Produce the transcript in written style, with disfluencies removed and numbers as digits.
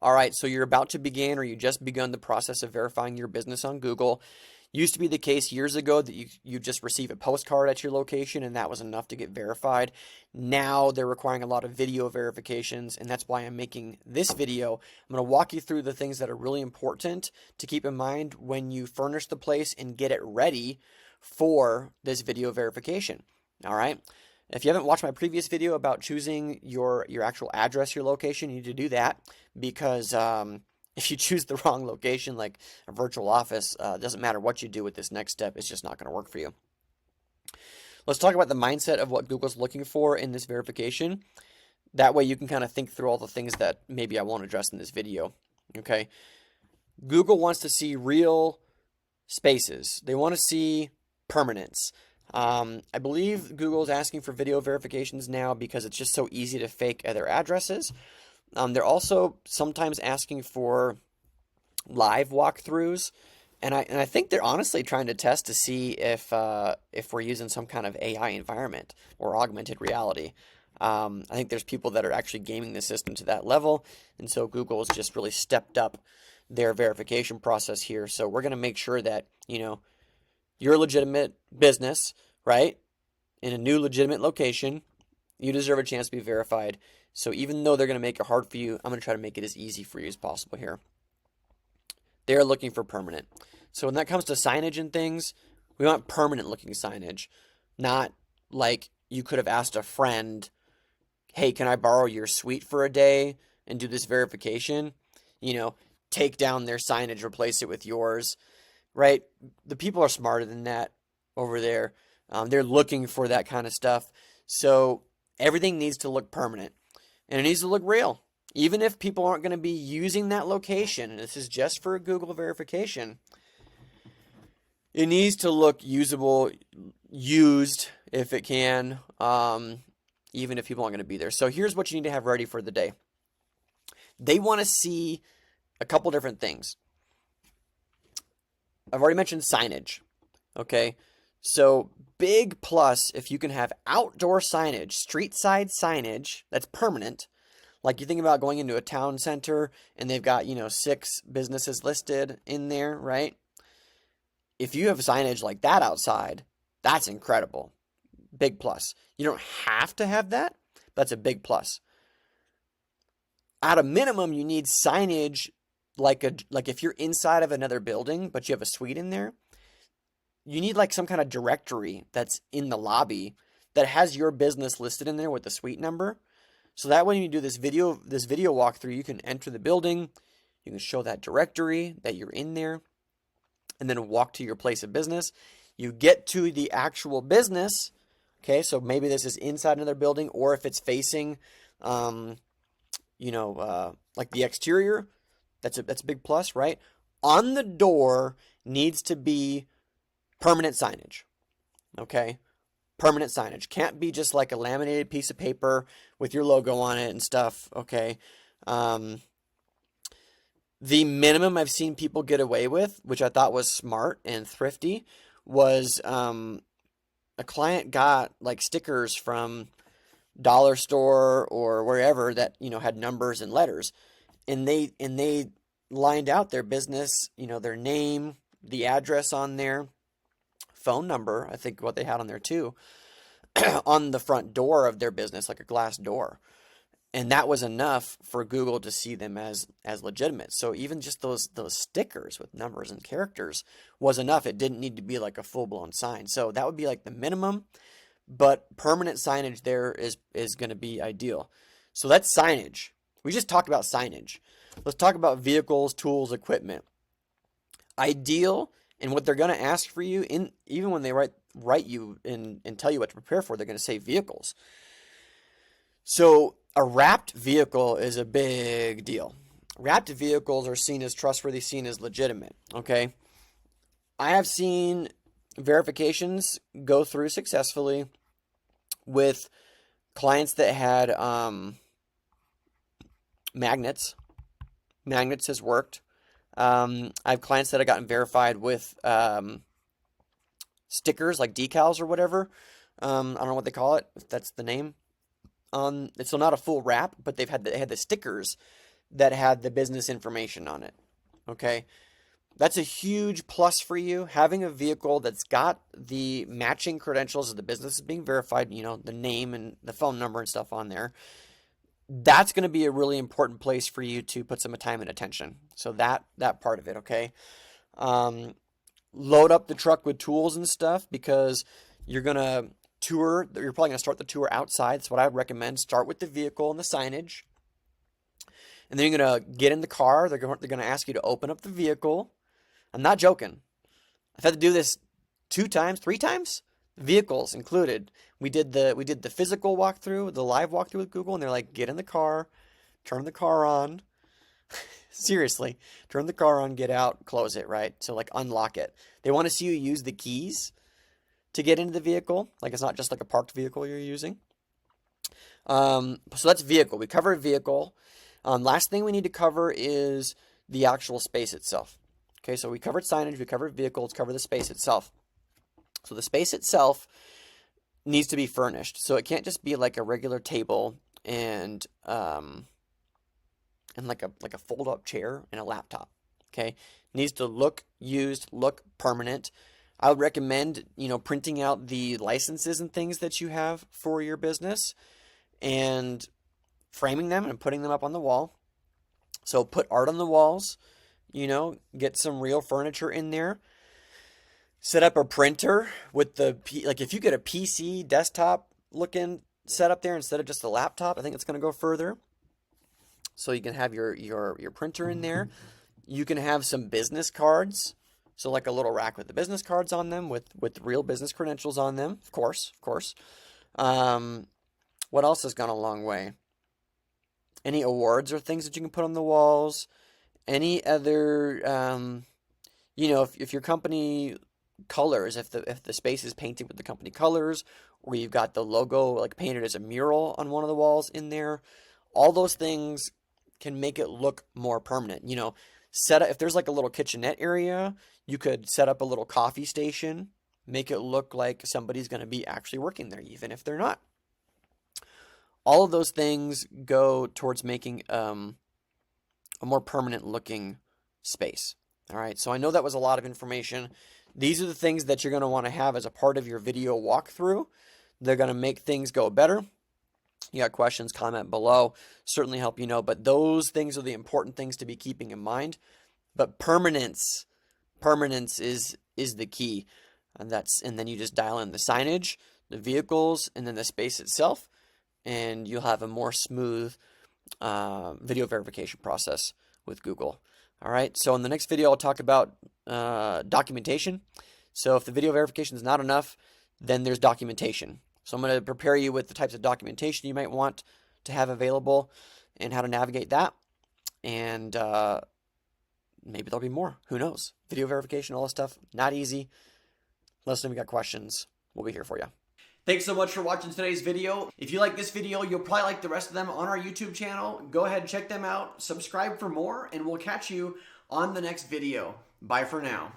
All right, so you're about to begin or you just begun the process of verifying your business on Google. Used to be the case years ago that you just receive a postcard at your location and that was enough to get verified. Now they're requiring a lot of video verifications, and that's why I'm making this video. I'm going to walk you through the things that are really important to keep in mind when you furnish the place and get it ready for this video verification. All right. If you haven't watched my previous video about choosing your actual address, your location, you need to do that because if you choose the wrong location, like a virtual office, it doesn't matter what you do with this next step, it's just not going to work for you. Let's talk about the mindset of what Google's looking for in this verification. That way you can kind of think through all the things that maybe I won't address in this video. Okay. Google wants to see real spaces. They want to see permanence. I believe Google is asking for video verifications now because it's just so easy to fake their addresses. They're also sometimes asking for live walkthroughs, and I think they're honestly trying to test to see if we're using some kind of AI environment or augmented reality. I think there's people that are actually gaming the system to that level, and so Google has just really stepped up their verification process here. So we're going to make sure that, you know, you're a legitimate business, right? In a new legitimate location, you deserve a chance to be verified. So even though they're going to make it hard for you, I'm going to try to make it as easy for you as possible here. They're looking for permanent. So when that comes to signage and things, we want permanent looking signage, not like you could have asked a friend, hey, can I borrow your suite for a day and do this verification? You know, take down their signage, replace it with yours. Right? The people are smarter than that over there. They're looking for that kind of stuff. So everything needs to look permanent. And it needs to look real. Even if people aren't going to be using that location, and this is just for Google verification, it needs to look usable, used if it can, even if people aren't going to be there. So here's what you need to have ready for the day. They want to see a couple different things. I've already mentioned signage, okay? So big plus if you can have outdoor signage, street side signage that's permanent. Like you think about going into a town center and they've got, 6 businesses listed in there, right? If you have signage like that outside, that's incredible. Big plus. You don't have to have that. That's a big plus. At a minimum, you need signage like if you're inside of another building, but you have a suite in there, you need like some kind of directory that's in the lobby that has your business listed in there with the suite number. So that when you do this video walkthrough, you can enter the building, you can show that directory that you're in there, and then walk to your place of business. You get to the actual business. Okay, so maybe this is inside another building, or if it's facing, like the exterior. That's a big plus, right? On the door needs to be permanent signage, okay? Permanent signage. Can't be just like a laminated piece of paper with your logo on it and stuff, okay? The minimum I've seen people get away with, which I thought was smart and thrifty, was a client got like stickers from Dollar Store or wherever that, had numbers and letters. And they lined out their business, their name, the address on there, phone number, I think what they had on there too, on the front door of their business, like a glass door. And that was enough for Google to see them as legitimate. So even just those stickers with numbers and characters was enough. It didn't need to be like a full-blown sign. So that would be like the minimum, but permanent signage there is going to be ideal. So that's signage. We just talked about signage. Let's talk about vehicles, tools, equipment. Ideal, and what they're going to ask for you, even when they write you and tell you what to prepare for, they're going to say vehicles. So a wrapped vehicle is a big deal. Wrapped vehicles are seen as trustworthy, seen as legitimate, okay? I have seen verifications go through successfully with clients that had magnets. Magnets has worked. I have clients that have gotten verified with stickers like decals or whatever. I don't know what they call it, if that's the name. It's still not a full wrap, but they had the stickers that had the business information on it. Okay. That's a huge plus for you. Having a vehicle that's got the matching credentials of the business is being verified, the name and the phone number and stuff on there. That's going to be a really important place for you to put some time and attention. So that part of it, okay? Load up the truck with tools and stuff because you're going to tour. You're probably going to start the tour outside. That's what I would recommend. Start with the vehicle and the signage. And then you're going to get in the car. They're going to ask you to open up the vehicle. I'm not joking. I've had to do this 2 times, 3 times. Vehicles included. We did the physical walkthrough, the live walkthrough with Google, and they're like, get in the car, turn the car on. Seriously, turn the car on, get out, close it, right? So like unlock it. They want to see you use the keys to get into the vehicle. Like it's not just like a parked vehicle you're using. So that's vehicle. We covered vehicle. Last thing we need to cover is the actual space itself. Okay, so we covered signage, we covered vehicles, cover the space itself. So the space itself needs to be furnished. So it can't just be like a regular table and like a fold-up chair and a laptop. Okay, it needs to look used, look permanent. I would recommend, printing out the licenses and things that you have for your business and framing them and putting them up on the wall. So put art on the walls. Get some real furniture in there. Set up a printer with like if you get a PC desktop looking setup there instead of just a laptop, I think it's going to go further. So you can have your printer in there. You can have some business cards. So like a little rack with the business cards on them with real business credentials on them, of course. What else has gone a long way? Any awards or things that you can put on the walls. Any other, if your company colors, if the space is painted with the company colors, or you've got the logo like painted as a mural on one of the walls in there, all those things can make it look more permanent. Set up, if there's like a little kitchenette area, you could set up a little coffee station, make it look like somebody's going to be actually working there, even if they're not. All of those things go towards making a more permanent looking space. All right, so I know that was a lot of information. These are the things that you're going to want to have as a part of your video walkthrough. They're going to make things go better. You got questions, comment below. Certainly help but those things are the important things to be keeping in mind. But permanence is the key. And then you just dial in the signage, the vehicles, and then the space itself, and you'll have a more smooth video verification process with Google. All right, so in the next video, I'll talk about documentation. So if the video verification is not enough, then there's documentation. So I'm going to prepare you with the types of documentation you might want to have available and how to navigate that. And maybe there'll be more. Who knows? Video verification, all this stuff, not easy. Let us know if you got questions. We'll be here for you. Thanks so much for watching today's video. If you like this video, you'll probably like the rest of them on our YouTube channel. Go ahead and check them out. Subscribe for more, and we'll catch you on the next video. Bye for now.